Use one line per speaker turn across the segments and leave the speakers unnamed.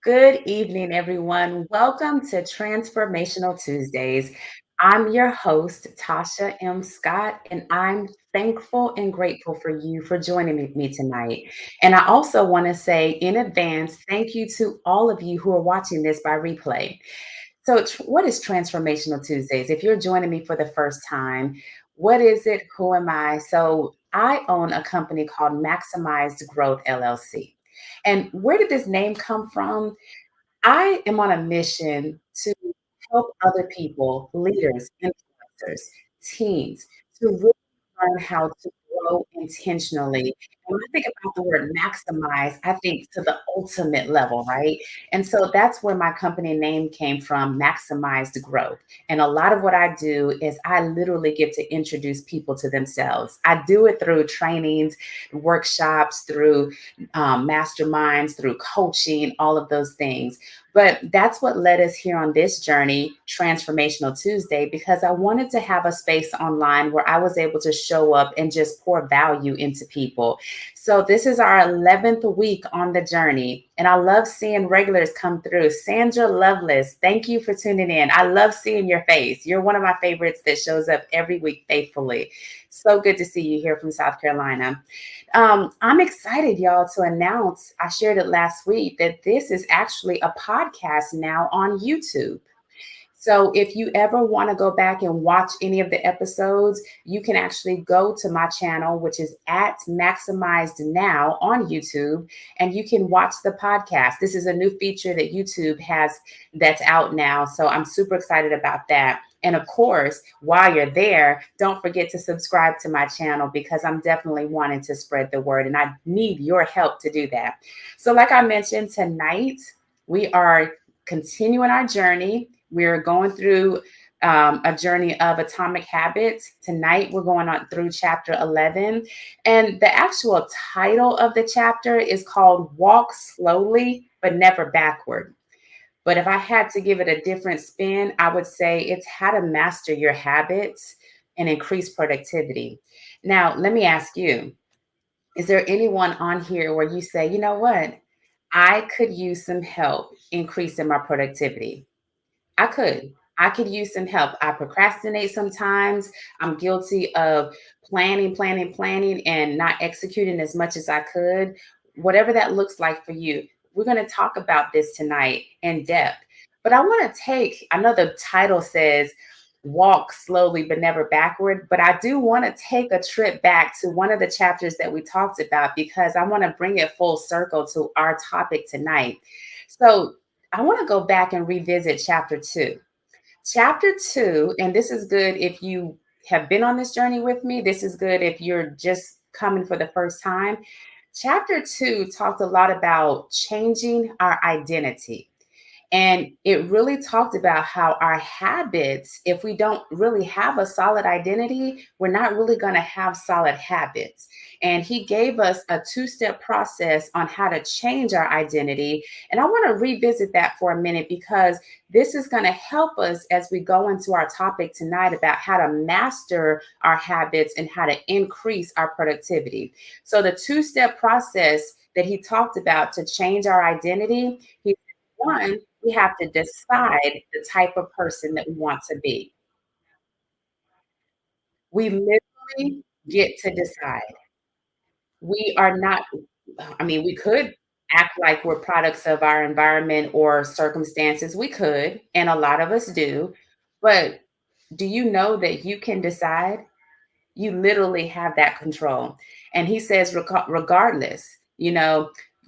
Good evening, everyone. Welcome to Transformational Tuesdays. I'm your host, Tasha M. Scott, and I'm thankful and grateful for you for joining me tonight. And I also want to say in advance, thank you to all of you who are watching this by replay. So, what is Transformational Tuesdays? If you're joining me for the first time, what is it? Who am I? So, I own a company called Maximized Growth LLC. And where did this name come from? I am on a mission to help other people, leaders, influencers, teams, to really learn how to grow intentionally. And when I think about the word maximize, I think to the ultimate level, right? And so that's where my company name came from, Maximized Growth. And a lot of what I do is I literally get to introduce people to themselves. I do it through trainings, workshops, through masterminds, through coaching, all of those things. But that's what led us here on this journey, Transformational Tuesday, because I wanted to have a space online where I was able to show up and just pour value into people. So this is our 11th week on the journey, and I love seeing regulars come through. Sandra Lovelace, thank you for tuning in. I love seeing your face. You're one of my favorites that shows up every week faithfully. So good to see you here from South Carolina. I'm excited, y'all, to announce, I shared it last week, that this is actually a podcast now on YouTube. So if you ever want to go back and watch any of the episodes, you can actually go to my channel, which is at Maximized Now on YouTube, and you can watch the podcast. This is a new feature that YouTube has that's out now. So I'm super excited about that. And of course, while you're there, don't forget to subscribe to my channel because I'm definitely wanting to spread the word and I need your help to do that. So, like I mentioned, tonight we are continuing our journey. We're going through a journey of atomic habits. Tonight, we're going on through chapter 11. And the actual title of the chapter is called Walk Slowly, but Never Backward. But if I had to give it a different spin, I would say it's how to master your habits and increase productivity. Now, let me ask you, is there anyone on here where you say, you know what? I could use some help increasing my productivity? I could. I could use some help. I procrastinate sometimes. I'm guilty of planning, and not executing as much as I could. Whatever that looks like for you, we're going to talk about this tonight in depth. But I want to I know the title says walk slowly but never backward, but I do want to take a trip back to one of the chapters that we talked about because I want to bring it full circle to our topic tonight. So, I want to go back and revisit chapter 2. Chapter 2, and this is good if you have been on this journey with me. This is good if you're just coming for the first time. Chapter 2 talked a lot about changing our identity. And it really talked about how our habits, if we don't really have a solid identity, we're not really going to have solid habits. And he gave us a two-step process on how to change our identity. And I want to revisit that for a minute because this is going to help us as we go into our topic tonight about how to master our habits and how to increase our productivity. So, the two-step process that he talked about to change our identity, he one, we have to decide the type of person that we want to be. We literally get to decide. We are not, I mean, we could act like we're products of our environment or circumstances. We could, and a lot of us do. But do you know that you can decide? You literally have that control. And he says, regardless,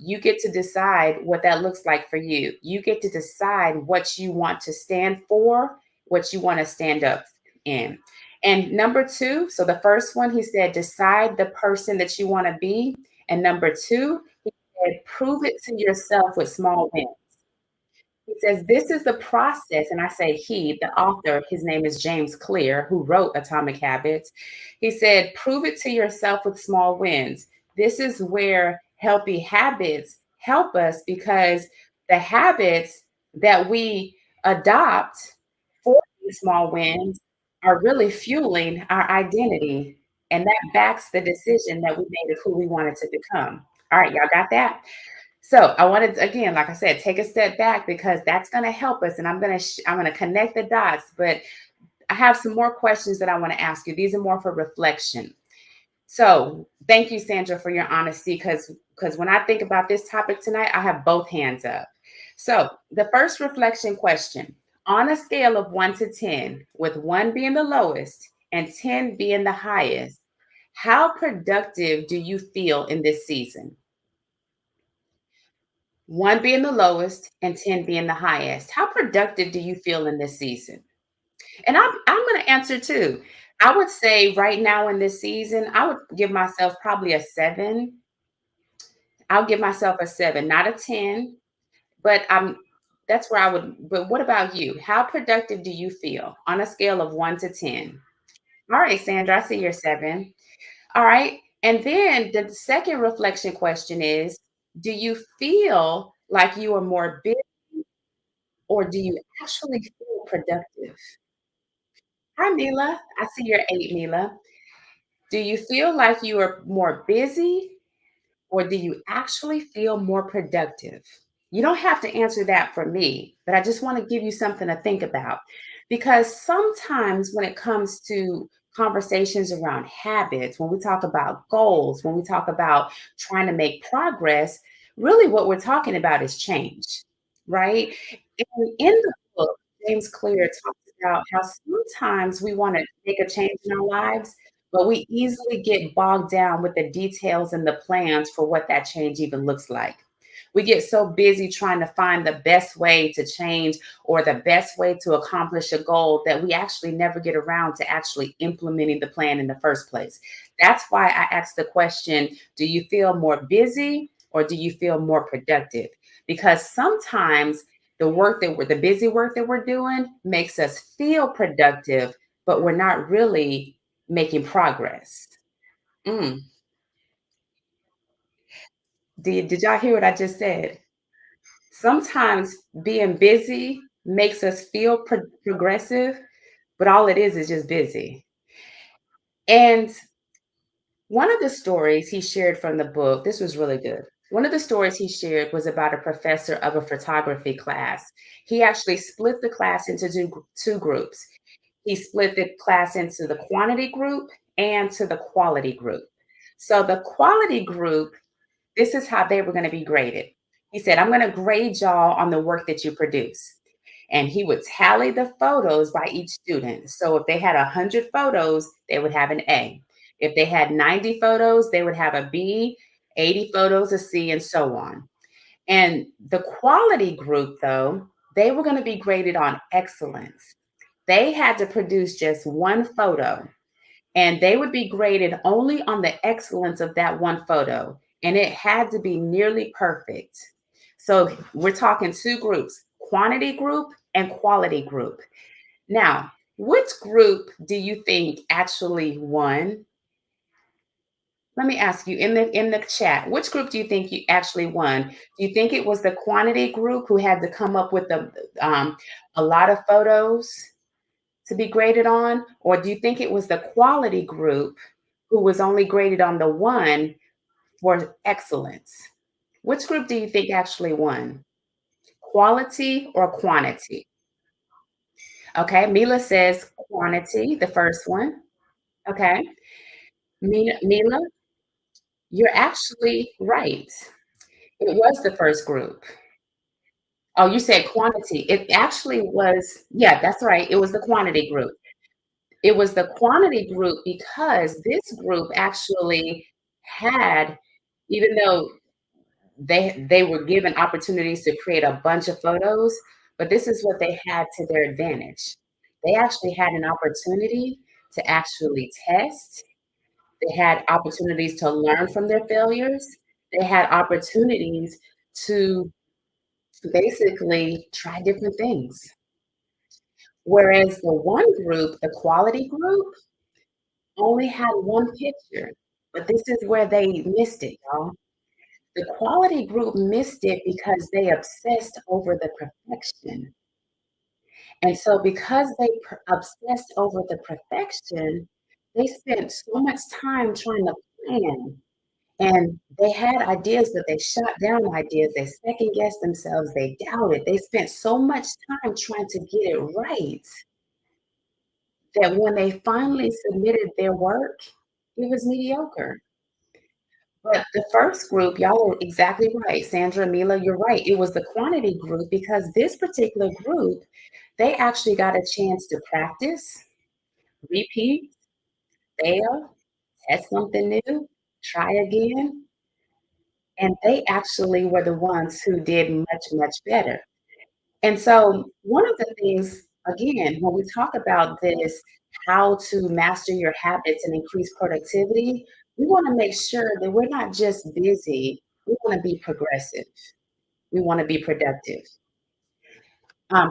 you get to decide what that looks like for you. You get to decide what you want to stand for, what you want to stand up in. And number two, so the first one, he said, decide the person that you want to be. And number two, he said, prove it to yourself with small wins. He says, this is the process. And I say he, the author, his name is James Clear, who wrote Atomic Habits. He said, prove it to yourself with small wins. This is where healthy habits help us because the habits that we adopt for these small wins are really fueling our identity. And that backs the decision that we made of who we wanted to become. All right, y'all got that? So I wanted to, again, like I said, take a step back because that's going to help us, and I'm going to connect the dots. But I have some more questions that I want to ask you. These are more for reflection. So thank you, Sandra, for your honesty, because when I think about this topic tonight, I have both hands up. So the first reflection question: on a scale of 1 to 10, with 1 being the lowest and 10 being the highest, how productive do you feel in this season? 1 being the lowest and 10 being the highest. How productive do you feel in this season? And I'm going to answer too. I would say right now in this season, I would give myself probably a 7. I'll give myself a 7, not a 10, but that's where I would. But what about you? How productive do you feel on a scale of 1 to 10? All right, Sandra, I see your 7. All right. And then the second reflection question is: do you feel like you are more busy, or do you actually feel productive? Hi, Mila. I see your 8, Mila. Do you feel like you are more busy, or do you actually feel more productive? You don't have to answer that for me, but I just want to give you something to think about. Because sometimes when it comes to conversations around habits, when we talk about goals, when we talk about trying to make progress, really what we're talking about is change, right? And in the book, James Clear talks about how sometimes we want to make a change in our lives, but we easily get bogged down with the details and the plans for what that change even looks like. We get so busy trying to find the best way to change or the best way to accomplish a goal that we actually never get around to actually implementing the plan in the first place. That's why I asked the question: do you feel more busy, or do you feel more productive? Because sometimes the busy work that we're doing makes us feel productive, but we're not really making progress. Mm. Did y'all hear what I just said? Sometimes being busy makes us feel progressive, but all it is just busy. And one of the stories he shared from the book, this was really good. One of the stories he shared was about a professor of a photography class. He actually split the class into two groups. He split the class into the quantity group and to the quality group. So the quality group, this is how they were going to be graded. He said, I'm going to grade y'all on the work that you produce. And he would tally the photos by each student. So if they had 100 photos, they would have an A. If they had 90 photos, they would have a B, 80 photos, a C, and so on. And the quality group, though, they were going to be graded on excellence. They had to produce just one photo, and they would be graded only on the excellence of that one photo. And it had to be nearly perfect. So we're talking two groups: quantity group and quality group. Now, which group do you think actually won? Let me ask you in the chat, which group do you think you actually won? Do you think it was the quantity group who had to come up with a lot of photos to be graded on? Or do you think it was the quality group who was only graded on the one for excellence? Which group do you think actually won? Quality or quantity? Okay, Mila says quantity, the first one. Okay, Mila, you're actually right. It was the first group. Oh, you said quantity. It actually was, yeah, that's right. It was the quantity group. It was the quantity group because this group actually had, even though they were given opportunities to create a bunch of photos, but this is what they had to their advantage. They actually had an opportunity to actually test. They had opportunities to learn from their failures. They had opportunities to basically try different things. Whereas the one group, the quality group, only had one picture. But this is where they missed it, y'all. The quality group missed it because they obsessed over the perfection. And so because they obsessed over the perfection, they spent so much time trying to plan And they had ideas, but they shot down ideas. They second guessed themselves. They doubted. They spent so much time trying to get it right that when they finally submitted their work, it was mediocre. But the first group, y'all are exactly right. Sandra, Mila, you're right. It was the quantity group because this particular group, they actually got a chance to practice, repeat, fail, test something new, try again. And they actually were the ones who did much, much better. And so, one of the things, again, when we talk about this, how to master your habits and increase productivity, we want to make sure that we're not just busy, we want to be progressive, we want to be productive.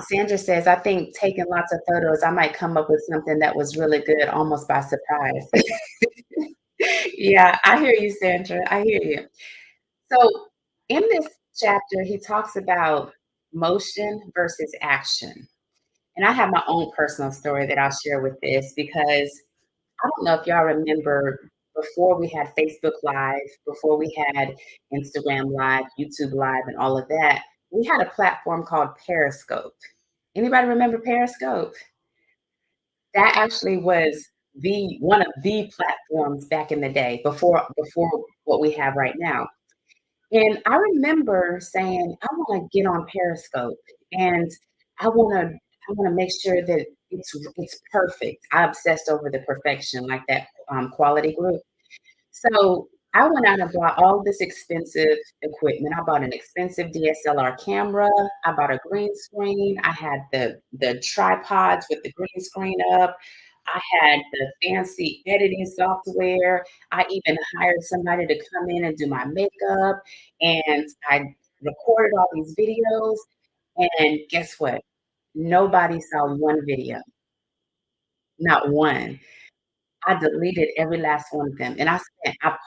Sandra says, I think taking lots of photos, I might come up with something that was really good almost by surprise. Yeah, I hear you, Sandra. I hear you. So, in this chapter, he talks about motion versus action. And I have my own personal story that I'll share with this because I don't know if y'all remember before we had Facebook Live, before we had Instagram Live, YouTube Live, and all of that, we had a platform called Periscope. Anybody remember Periscope? That actually was the one of the platforms back in the day before what we have right now. And I remember saying, I want to get on Periscope and I want to make sure that it's perfect. I obsessed over the perfection, like that quality group. So I went out and bought all this expensive equipment. I bought an expensive DSLR camera. I bought a green screen. I had the tripods with the green screen up. I had the fancy editing software. I even hired somebody to come in and do my makeup. And I recorded all these videos. And guess what? Nobody saw one video, not one. I deleted every last one of them, and I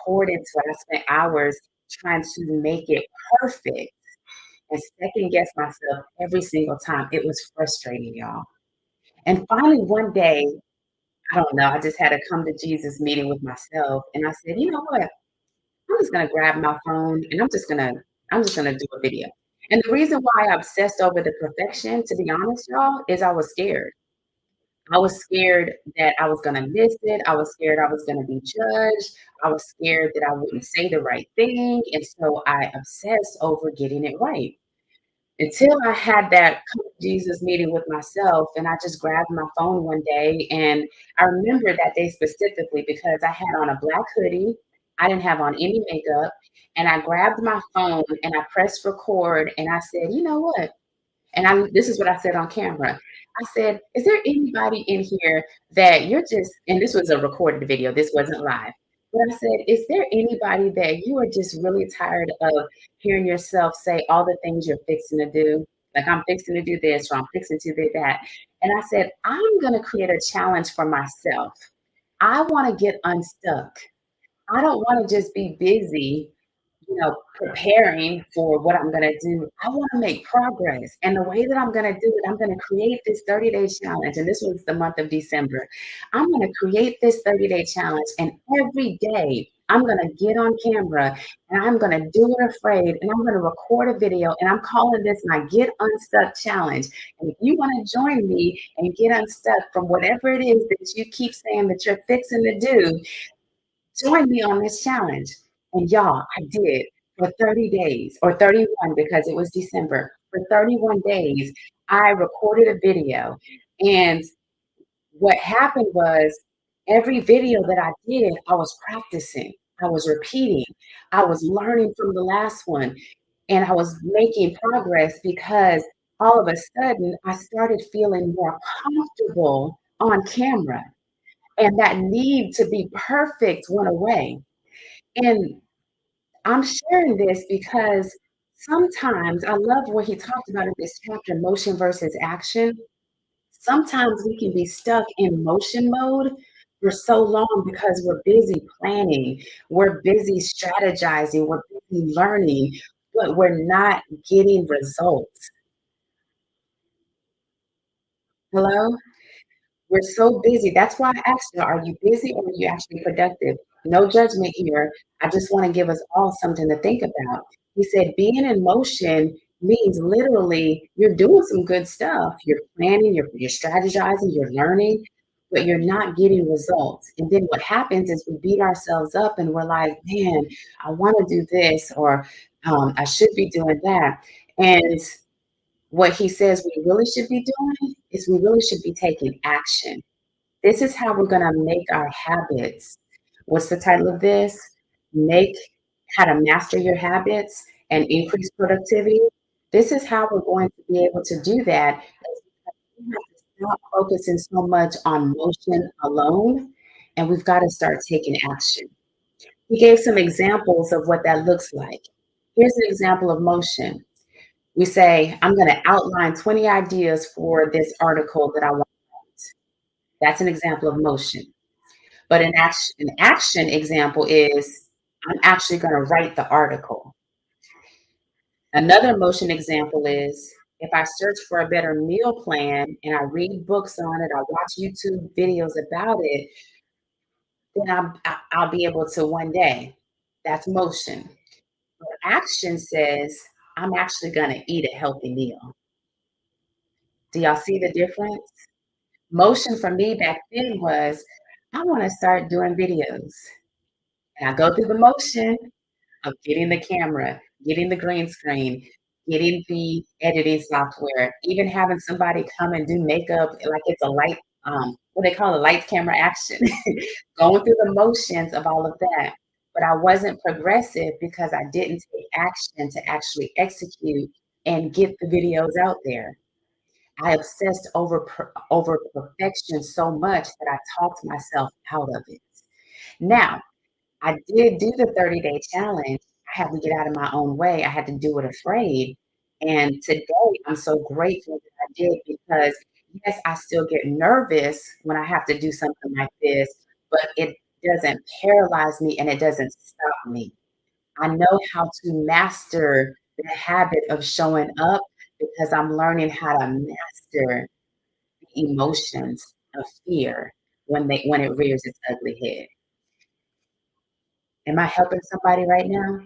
poured into it. I spent hours trying to make it perfect and second guess myself every single time. It was frustrating, y'all. And finally, one day, I don't know, I just had a come to Jesus meeting with myself, and I said, "You know what? I'm just gonna grab my phone and I'm just gonna do a video." And the reason why I obsessed over the perfection, to be honest, y'all, is I was scared. I was scared that I was gonna miss it. I was scared I was gonna be judged. I was scared that I wouldn't say the right thing, and so I obsessed over getting it right. Until I had that come to Jesus meeting with myself, and I just grabbed my phone one day, and I remember that day specifically because I had on a black hoodie, I didn't have on any makeup, and I grabbed my phone and I pressed record, and I said, "You know what? And this is what I said on camera. I said, "Is there anybody in here that you're just," and this was a recorded video, this wasn't live. But I said, "Is there anybody that you are just really tired of hearing yourself say all the things you're fixing to do? Like, I'm fixing to do this, or I'm fixing to do that." And I said, "I'm going to create a challenge for myself. I want to get unstuck. I don't want to just be busy, preparing for what I'm going to do. I want to make progress. And the way that I'm going to do it, I'm going to create this 30-day challenge." And this was the month of December. I'm going to create this 30-day challenge. And every day, I'm going to get on camera and I'm going to do it afraid. And I'm going to record a video. And I'm calling this my Get Unstuck Challenge. And if you want to join me and get unstuck from whatever it is that you keep saying that you're fixing to do, join me on this challenge. And y'all, I did for 30 days or 31 because it was December. For 31 days, I recorded a video. And what happened was every video that I did, I was practicing, I was repeating, I was learning from the last one, and I was making progress because all of a sudden I started feeling more comfortable on camera. And that need to be perfect went away. And I'm sharing this because sometimes I love what he talked about in this chapter, motion versus action. Sometimes we can be stuck in motion mode for so long because we're busy planning, we're busy strategizing, we're busy learning, but we're not getting results. Hello? We're so busy. That's why I asked you, are you busy or are you actually productive? No judgment here. I just want to give us all something to think about. He said, being in motion means literally you're doing some good stuff. You're planning, you're strategizing, you're learning, but you're not getting results. And then what happens is we beat ourselves up and we're like, man, I want to do this or I should be doing that. And what he says we really should be doing is we really should be taking action. This is how we're going to make our habits. What's the title of this? Make How to Master Your Habits and Increase Productivity. This is how we're going to be able to do that. We have to stop focusing so much on motion alone, and we've got to start taking action. He gave some examples of what that looks like. Here's an example of motion. We say, I'm going to outline 20 ideas for this article that I want. That's an example of motion. But an action example is I'm actually going to write the article. Another motion example is if I search for a better meal plan and I read books on it, I watch YouTube videos about it, then I'll be able to one day. That's motion. But action says I'm actually going to eat a healthy meal. Do y'all see the difference? Motion for me back then was I want to start doing videos. And I go through the motion of getting the camera, getting the green screen, getting the editing software, even having somebody come and do makeup like it's a light, what they call a lights, camera, action, going through the motions of all of that. But I wasn't progressive because I didn't take action to actually execute and get the videos out there. I obsessed over perfection so much that I talked myself out of it. Now, I did do the 30-day challenge. I had to get out of my own way. I had to do it afraid. And today, I'm so grateful that I did because, yes, I still get nervous when I have to do something like this, but it doesn't paralyze me and it doesn't stop me. I know how to master the habit of showing up because I'm learning how to master the emotions of fear when it rears its ugly head. Am I helping somebody right now?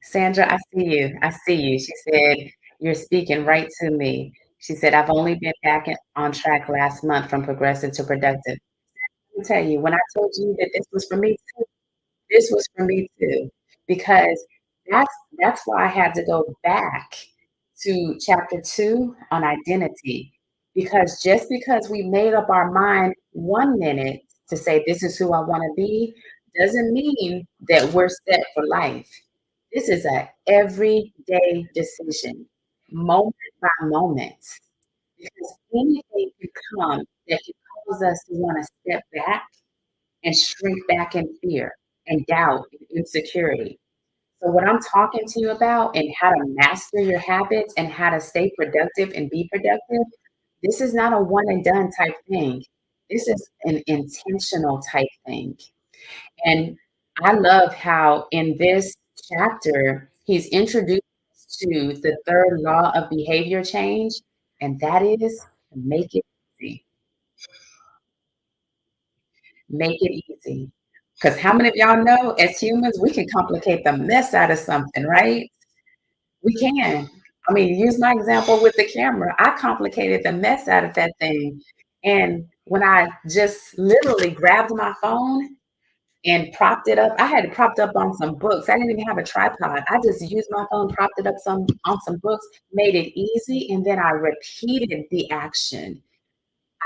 Sandra, I see you. I see you. She said, "You're speaking right to me." She said, "I've only been back on track last month from progressive to productive." Let me tell you, when I told you that this was for me too, this was for me too, because that's that's why I had to go back to chapter 2 on identity. Because just because we made up our mind 1 minute to say this is who I want to be, doesn't mean that we're set for life. This is a everyday decision, moment by moment. Because anything can come that can cause us to want to step back and shrink back in fear and doubt and insecurity. So, what I'm talking to you about and how to master your habits and how to stay productive and be productive, this is not a one and done type thing. This is an intentional type thing. And I love how in this chapter, he's introduced us to the third law of behavior change, and that is make it easy. Make it easy. Because how many of y'all know as humans, we can complicate the mess out of something, right? We can. I mean, use my example with the camera. I complicated the mess out of that thing. And when I just literally grabbed my phone and propped it up, I had it propped up on some books. I didn't even have a tripod. I just used my phone, propped it up on some books, made it easy, and then I repeated the action.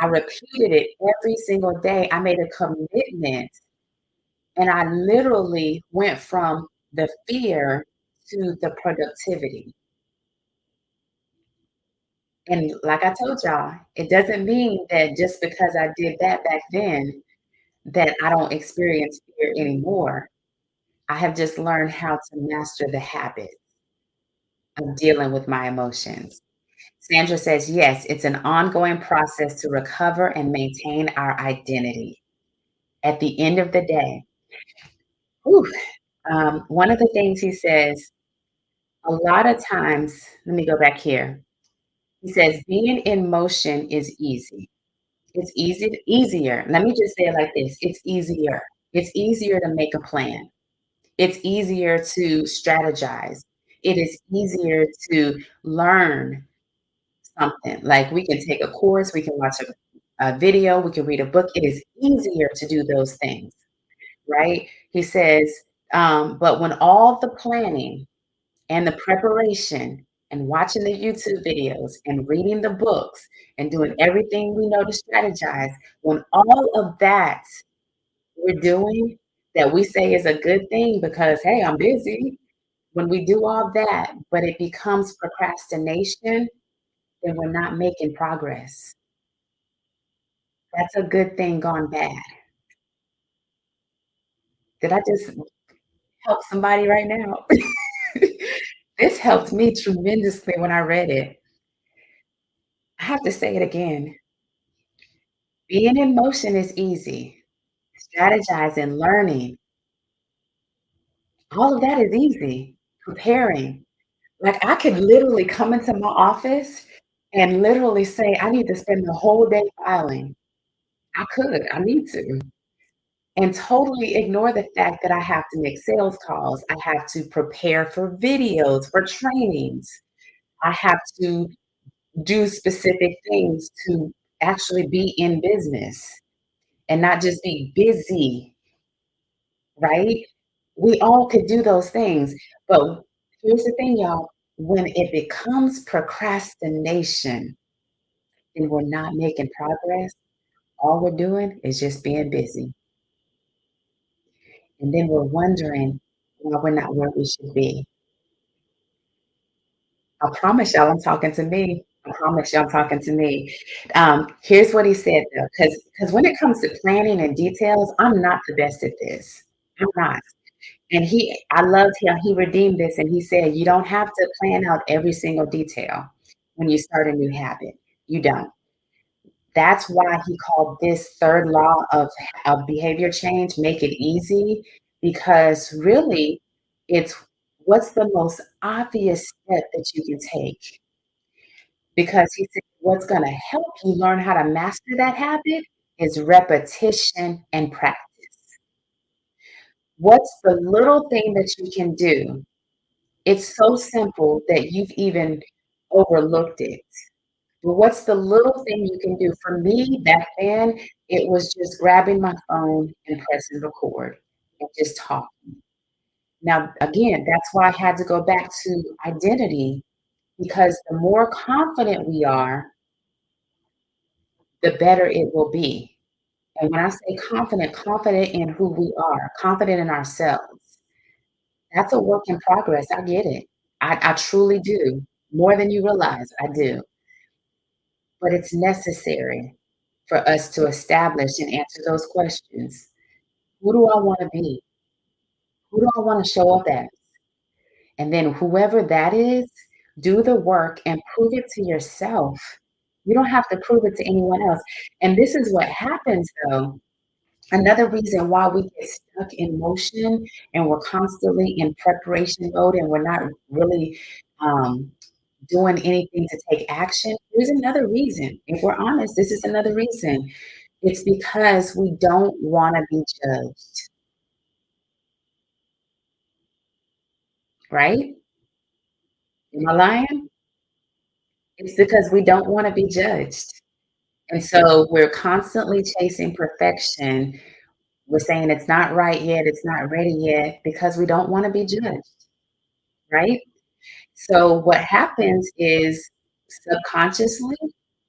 I repeated it every single day. I made a commitment and I literally went from the fear to the productivity. And like I told y'all, it doesn't mean that just because I did that back then, that I don't experience fear anymore. I have just learned how to master the habit of dealing with my emotions. Sandra says, yes, it's an ongoing process to recover and maintain our identity. At the end of the day, whew, one of the things he says, a lot of times, let me go back here. He says, being in motion is easy. It's easier. Let me just say it like this. It's easier. It's easier to make a plan. It's easier to strategize. It is easier to learn something. Like we can take a course, we can watch a video, we can read a book. It is easier to do those things, right? He says, but when all the planning and the preparation and watching the YouTube videos and reading the books and doing everything we know to strategize, when all of that we're doing that we say is a good thing because, hey, I'm busy. When we do all that, but it becomes procrastination, then we're not making progress. That's a good thing gone bad. Did I just help somebody right now? This helped me tremendously when I read it. I have to say it again. Being in motion is easy. Strategizing, learning, all of that is easy. Preparing. Like I could literally come into my office and literally say, I need to spend the whole day filing. I could, I need to. And totally ignore the fact that I have to make sales calls. I have to prepare for videos, for trainings. I have to do specific things to actually be in business and not just be busy, right? We all could do those things. But here's the thing, y'all, when it becomes procrastination and we're not making progress, all we're doing is just being busy. And then we're wondering why we're not where we should be. I promise y'all I'm talking to me. I promise y'all I'm talking to me. Here's what he said though, because when it comes to planning and details, I'm not the best at this. I'm not. And I loved how he redeemed this and he said, you don't have to plan out every single detail when you start a new habit. You don't. That's why he called this third law of behavior change, make it easy, because really it's what's the most obvious step that you can take. Because he said what's going to help you learn how to master that habit is repetition and practice. What's the little thing that you can do? It's so simple that you've even overlooked it. But what's the little thing you can do? For me, back then, it was just grabbing my phone and pressing record and just talking. Now, again, that's why I had to go back to identity because the more confident we are, the better it will be. And when I say confident, confident in who we are, confident in ourselves. That's a work in progress. I get it. I truly do. More than you realize, I do. But it's necessary for us to establish and answer those questions. Who do I want to be? Who do I want to show up as? And then whoever that is, do the work and prove it to yourself. You don't have to prove it to anyone else. And this is what happens though. Another reason why we get stuck in motion and we're constantly in preparation mode and we're not really um, doing anything to take action. Here's another reason. If we're honest, this is another reason. It's because we don't want to be judged, right? Am I lying? It's because we don't want to be judged. And so we're constantly chasing perfection. We're saying it's not right yet, it's not ready yet, because we don't want to be judged, right? So what happens is subconsciously,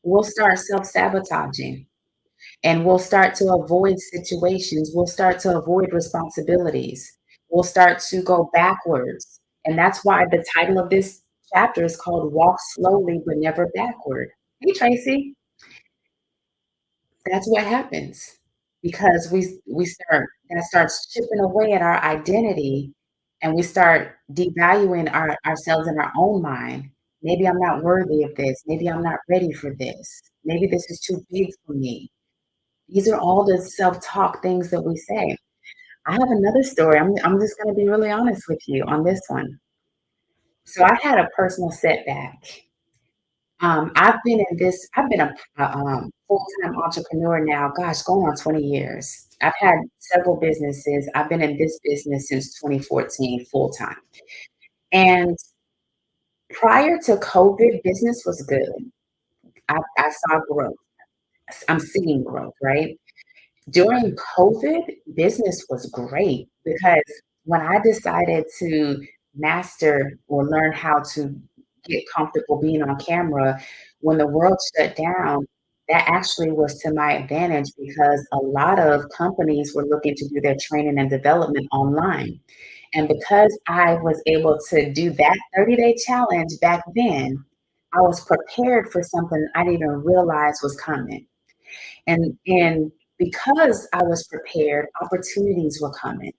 we'll start self-sabotaging. And we'll start to avoid situations. We'll start to avoid responsibilities. We'll start to go backwards. And that's why the title of this chapter is called Walk Slowly but Never Backward. Hey, Tracy, that's what happens because we start that starts chipping away at our identity and we start devaluing ourselves in our own mind. Maybe I'm not worthy of this. Maybe I'm not ready for this. Maybe this is too big for me. These are all the self-talk things that we say. I have another story. I'm just gonna be really honest with you on this one. So I had a personal setback. I've been a full-time entrepreneur now, gosh, going on 20 years. I've had several businesses. I've been in this business since 2014 full time. And prior to COVID, business was good. I saw growth. I'm seeing growth, right? During COVID, business was great because when I decided to master or learn how to get comfortable being on camera, when the world shut down, that actually was to my advantage because a lot of companies were looking to do their training and development online. And because I was able to do that 30-day challenge back then, I was prepared for something I didn't even realize was coming. And because I was prepared, opportunities were coming.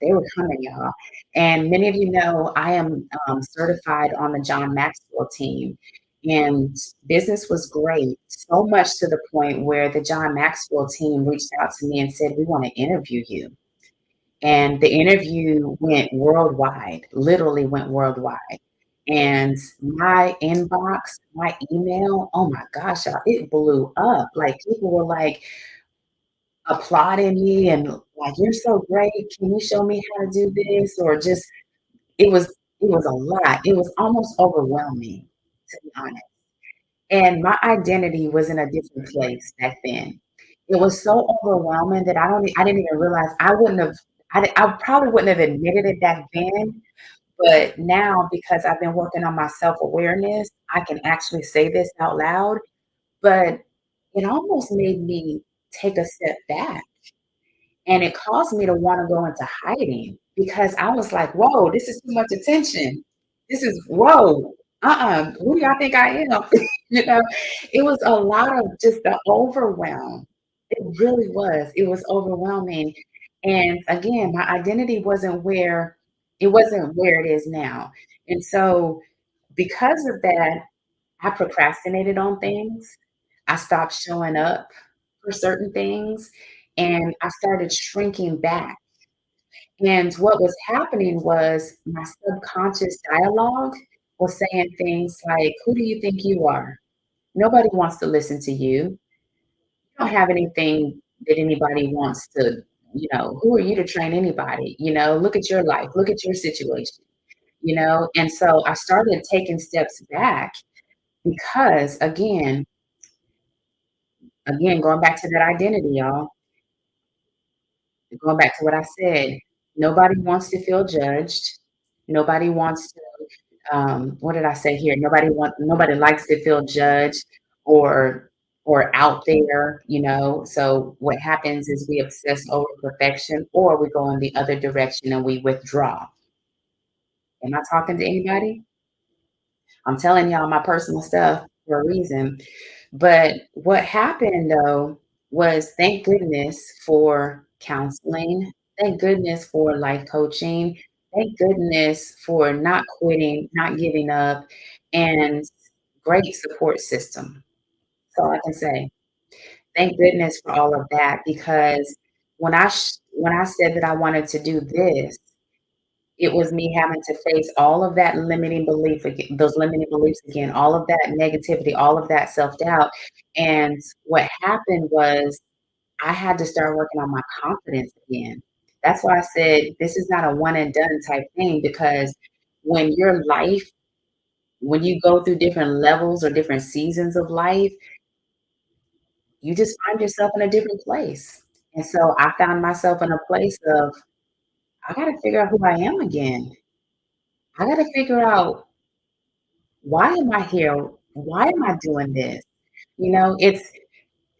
They were coming, y'all. And many of you know I am certified on the John Maxwell team. And business was great, so much to the point where the John Maxwell team reached out to me and said, "We want to interview you." And the interview went worldwide, literally went worldwide. And my inbox, my email, oh my gosh, y'all, it blew up. Like people were like, applauding me and like, "You're so great. Can you show me how to do this?" Or just it was it was a lot. It was almost overwhelming, to be honest. And my identity was in a different place back then. It was so overwhelming that I didn't even realize I probably wouldn't have admitted it back then, but now because I've been working on my self-awareness, I can actually say this out loud, but it almost made me take a step back. And it caused me to wanna go into hiding because I was like, "Whoa, this is too much attention. This is whoa, who do y'all think I am?" You know? It was a lot of just the overwhelm. It really was. It was overwhelming. And again, my identity wasn't where it is now. And so because of that, I procrastinated on things. I stopped showing up for certain things, and I started shrinking back. And what was happening was my subconscious dialogue was saying things like, "Who do you think you are? Nobody wants to listen to you. You don't have anything that anybody wants to, who are you to train anybody? Look at your life, look at your situation." And so I started taking steps back because again, going back to that identity, y'all, going back to what I said, nobody wants to feel judged. Nobody wants to, what did I say here? Nobody likes to feel judged or out there. So what happens is we obsess over perfection or we go in the other direction and we withdraw. Am I talking to anybody? I'm telling y'all my personal stuff for a reason. But what happened though was thank goodness for counseling. Thank goodness for life coaching. Thank goodness for not quitting, not giving up, and great support system. That's all I can say. Thank goodness for all of that because when I said that I wanted to do this, it was me having to face all of that limiting belief again, those limiting beliefs again, all of that negativity, all of that self-doubt, and what happened was I had to start working on my confidence again. That's why I said this is not a one and done type thing because when your life when you go through different levels or different seasons of life, you just find yourself in a different place. And so I found myself in a place of, I gotta figure out who I am again. I gotta figure out why am I here? Why am I doing this? It's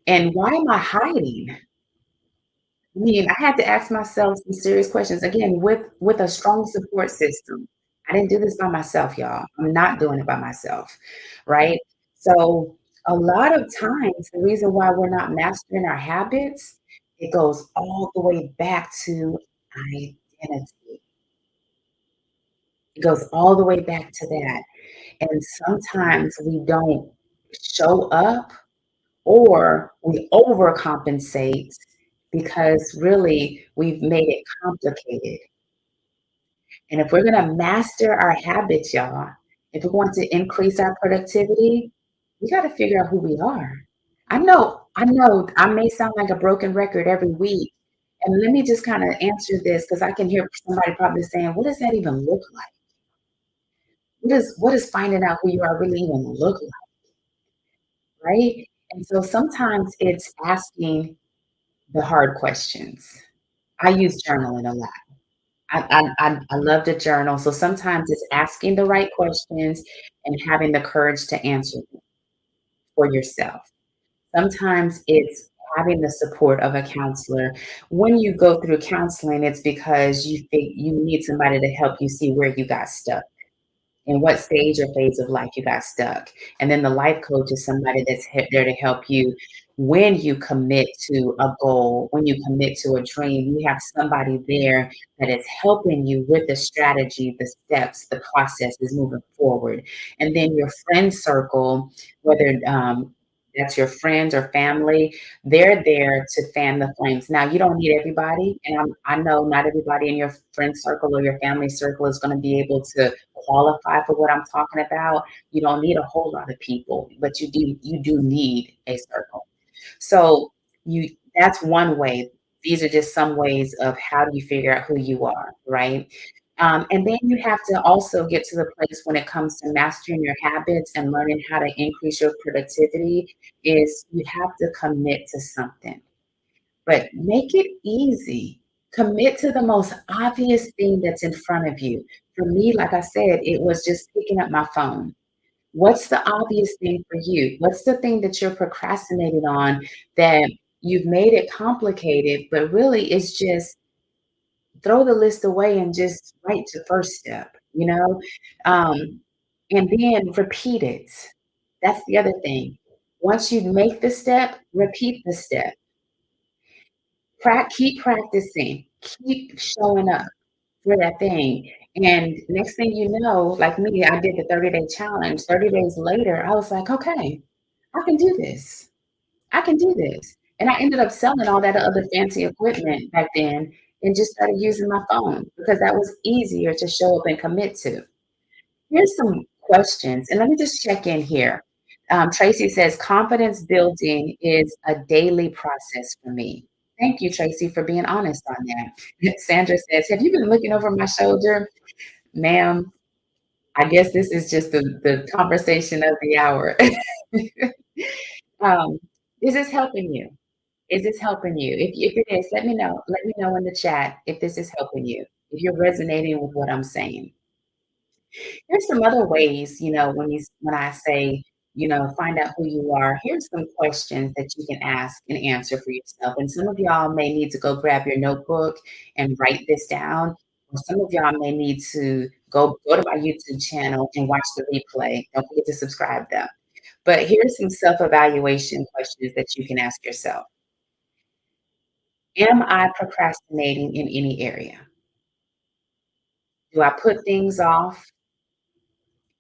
and why am I hiding? I mean, I had to ask myself some serious questions again with a strong support system. I didn't do this by myself, y'all. I'm not doing it by myself, right? So a lot of times, the reason why we're not mastering our habits, it goes all the way back to identity. It goes all the way back to that. And sometimes we don't show up or we overcompensate because really we've made it complicated. And if we're going to master our habits, y'all, if we want to increase our productivity, We got to figure out who we are. I know I may sound like a broken record every week. And let me just kind of answer this because I can hear somebody probably saying, what does that even look like? What does finding out who you are really even look like, right? And so sometimes it's asking the hard questions. I use journaling a lot. I love to journal. So sometimes it's asking the right questions and having the courage to answer them for yourself. Sometimes it's having the support of a counselor. When you go through counseling, it's because you think you need somebody to help you see where you got stuck in what stage or phase of life you got stuck. And then the life coach is somebody that's there to help you when you commit to a goal, when you commit to a dream. You have somebody there that is helping you with the strategy, the steps, the processes moving forward. And then your friend circle, whether that's your friends or family, they're there to fan the flames. Now, you don't need everybody, and I know not everybody in your friend circle or your family circle is going to be able to qualify for what I'm talking about. You don't need a whole lot of people, but you do need a circle. So you that's one way. These are just some ways of how do you figure out who you are, right? And then you have to also get to the place when it comes to mastering your habits and learning how to increase your productivity is you have to commit to something, but make it easy. Commit to the most obvious thing that's in front of you. For me, like I said, it was just picking up my phone. What's the obvious thing for you? What's the thing that you're procrastinating on that you've made it complicated, but really it's just throw the list away and just write the first step, you know? Um, and then repeat it. That's the other thing. Once you make the step, repeat the step. Keep practicing, keep showing up for that thing. And next thing you know, like me, I did the 30-day challenge. 30 days later, I was like, okay, I can do this. I can do this. And I ended up selling all that other fancy equipment back then and just started using my phone because that was easier to show up and commit to. Here's some questions, and let me just check in here. Tracy says, confidence building is a daily process for me. Thank you, Tracy, for being honest on that. Sandra says, have you been looking over my shoulder? Ma'am, I guess this is just the conversation of the hour. um, is this helping you? Is this helping you? If it is, let me know. Let me know in the chat if this is helping you, if you're resonating with what I'm saying. Here's some other ways, when I say, find out who you are. Here's some questions that you can ask and answer for yourself. And some of y'all may need to go grab your notebook and write this down. Or some of y'all may need to go to my YouTube channel and watch the replay. Don't forget to subscribe though. But here's some self-evaluation questions that you can ask yourself. Am I procrastinating in any area? Do I put things off?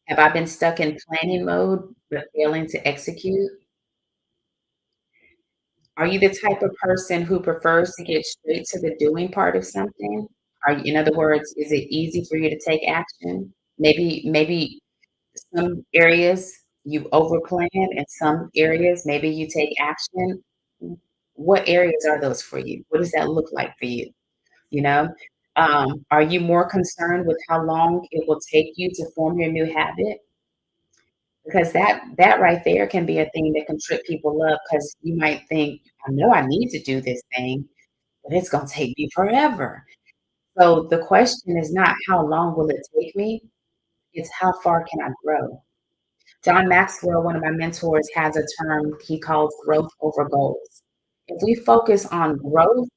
Have I been stuck in planning mode but failing to execute? Are you the type of person who prefers to get straight to the doing part of something? In other words, is it easy for you to take action? Maybe some areas you overplan, and some areas maybe you take action. What areas are those for you? What does that look like for you? You know, are you more concerned with how long it will take you to form your new habit? Because that right there can be a thing that can trip people up because you might think, I know I need to do this thing, but it's going to take me forever. So the question is not how long will it take me? It's how far can I grow? John Maxwell, one of my mentors, has a term he calls growth over goals. If we focus on growth,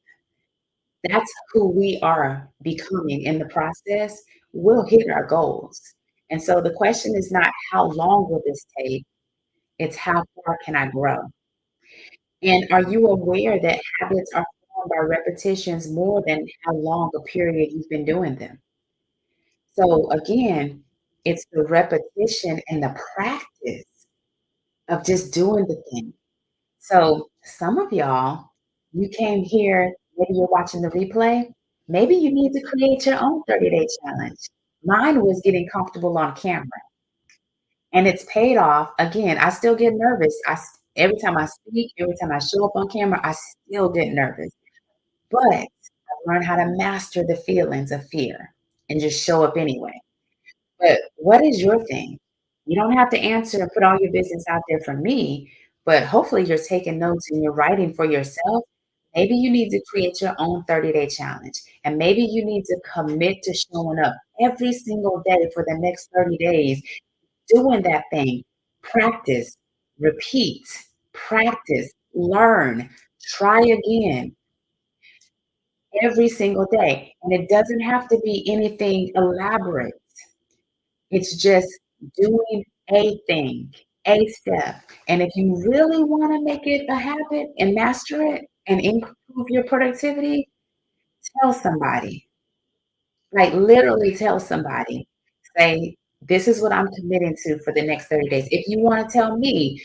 that's who we are becoming in the process, we'll hit our goals. And so the question is not how long will this take? It's how far can I grow? And are you aware that habits are formed by repetitions more than how long a period you've been doing them? So again, it's the repetition and the practice of just doing the thing. So some of y'all, you came here, maybe you're watching the replay. Maybe you need to create your own 30-day challenge. Mine was getting comfortable on camera. and it's paid off. Again, I still get nervous. Every time I speak, every time I show up on camera, I still get nervous. But I've learned how to master the feelings of fear and just show up anyway. But what is your thing? You don't have to answer and put all your business out there for me, but hopefully you're taking notes and you're writing for yourself. Maybe you need to create your own 30-day challenge. And maybe you need to commit to showing up every single day for the next 30 days, doing that thing. Practice, repeat, practice, learn, try again every single day. And it doesn't have to be anything elaborate. It's just doing a thing, a step. And if you really want to make it a habit and master it and improve your productivity, tell somebody. Like literally tell somebody. Say, this is what I'm committing to for the next 30 days. If you want to tell me,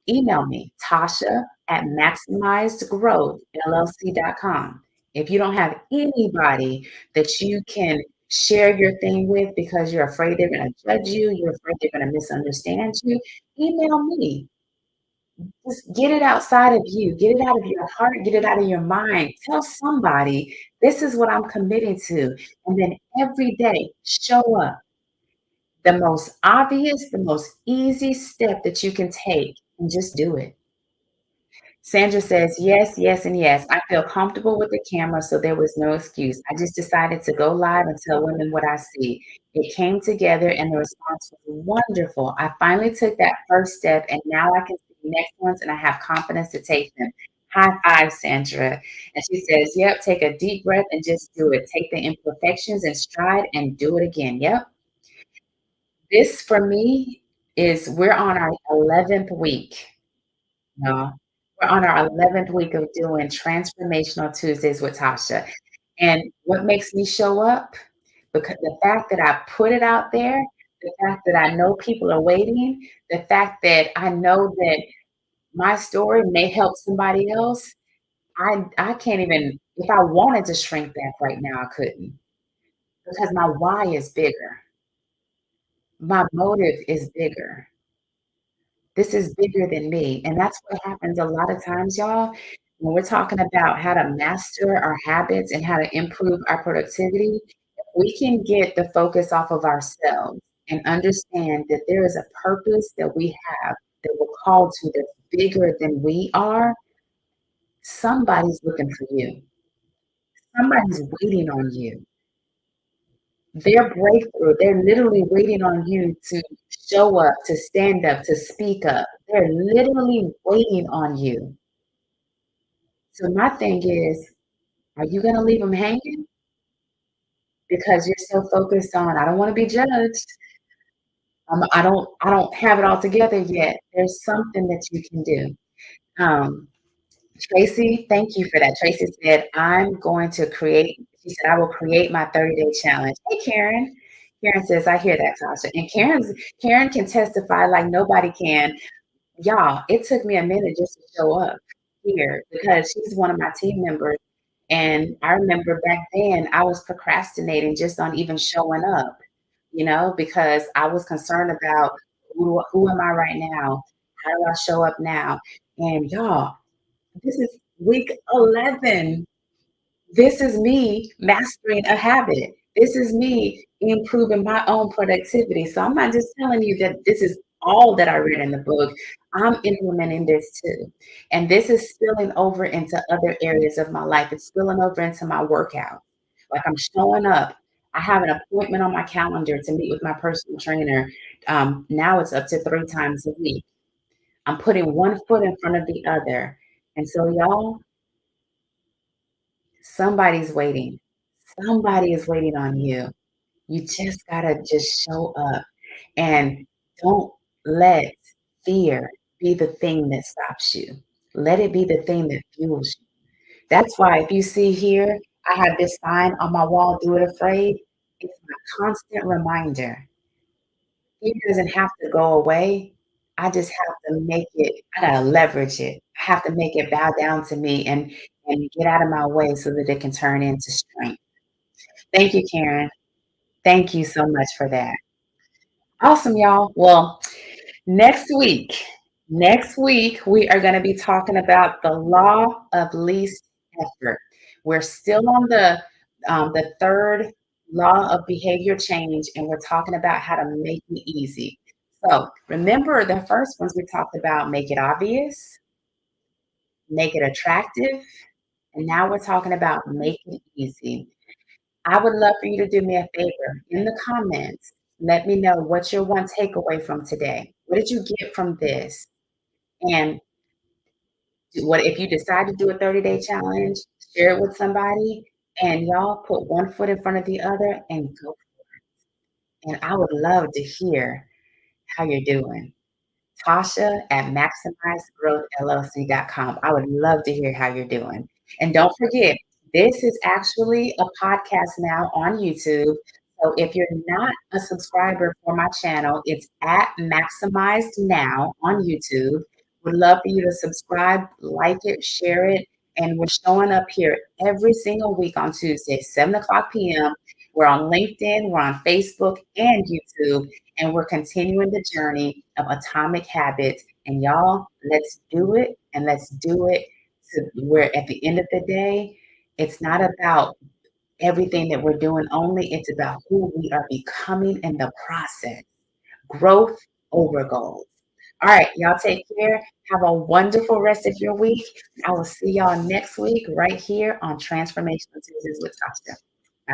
email me, Tasha at maximizedgrowthllc.com. If you don't have anybody that you can share your thing with because you're afraid they're going to judge you, you're afraid they're going to misunderstand you, email me. Just get it outside of you, get it out of your heart, get it out of your mind. Tell somebody, this is what I'm committing to. And then every day, show up. The most obvious, the most easy step that you can take, and just do it. Sandra says, yes, yes, and yes. I feel comfortable with the camera, so there was no excuse. I just decided to go live and tell women what I see. It came together and the response was wonderful. I finally took that first step and now I can see the next ones and I have confidence to take them. High five, Sandra. And she says, yep, take a deep breath and just do it. Take the imperfections in stride and do it again. Yep. This for me is we're on our 11th week. No. We're on our 11th week of doing Transformational Tuesdays with Tasha. And what makes me show up? Because the fact that I put it out there, the fact that I know people are waiting, the fact that I know that my story may help somebody else, I can't even, if I wanted to shrink back right now, I couldn't because my why is bigger. My motive is bigger. This is bigger than me. And that's what happens a lot of times, y'all. When we're talking about how to master our habits and how to improve our productivity, if we can get the focus off of ourselves and understand that there is a purpose that we have that we're called to that's bigger than we are, somebody's looking for you. Somebody's waiting on you. Their breakthrough, they're literally waiting on you to show up, to stand up, to speak up. They're literally waiting on you. So my thing is, are you gonna leave them hanging? Because you're so focused on, I don't wanna be judged. I don't have it all together yet. There's something that you can do. Um, Tracy, thank you for that. Tracy said, I'm going to create, she said, I will create my 30-day challenge. Hey, Karen. Karen says, I hear that, Tasha. And Karen can testify like nobody can. Y'all, it took me a minute just to show up here because she's one of my team members. And I remember back then I was procrastinating just on even showing up, because I was concerned about who am I right now? How do I show up now? And y'all, this is week 11. This is me mastering a habit. This is me improving my own productivity. So I'm not just telling you that this is all that I read in the book. I'm implementing this too. And this is spilling over into other areas of my life. It's spilling over into my workout. Like I'm showing up. I have an appointment on my calendar to meet with my personal trainer. Now it's up to 3 times a week. I'm putting one foot in front of the other. And so, y'all, somebody's waiting. Somebody is waiting on you. You just gotta just show up and don't let fear be the thing that stops you. Let it be the thing that fuels you. That's why if you see here, I have this sign on my wall, do it afraid. It's my constant reminder. Fear doesn't have to go away. I just have to make it, I gotta leverage it. I have to make it bow down to me and get out of my way so that it can turn into strength. Thank you, Karen. Thank you so much for that. Awesome, y'all. Well, next week, next week we are going to be talking about the law of least effort. We're still on the third law of behavior change, and we're talking about how to make it easy. So remember the first ones we talked about: make it obvious, make it attractive, and now we're talking about make it easy. I would love for you to do me a favor in the comments. Let me know what's your one takeaway from today. What did you get from this? And what if you decide to do a 30-day challenge, share it with somebody, and y'all put one foot in front of the other and go. And I would love to hear how you're doing. Tasha at maximizegrowthllc.com. I would love to hear how you're doing. And don't forget, this is actually a podcast now on YouTube. So if you're not a subscriber for my channel, it's at Maximized Now on YouTube. Would love for you to subscribe, like it, share it. And we're showing up here every single week on Tuesday, 7 o'clock p.m. We're on LinkedIn, we're on Facebook and YouTube, and we're continuing the journey of atomic habits. And y'all, let's do it, and let's do it to where at the end of the day, it's not about everything that we're doing only, it's about who we are becoming in the process. Growth over goals. All right, y'all take care. Have a wonderful rest of your week. I will see y'all next week right here on Transformational Tuesdays with Tasha.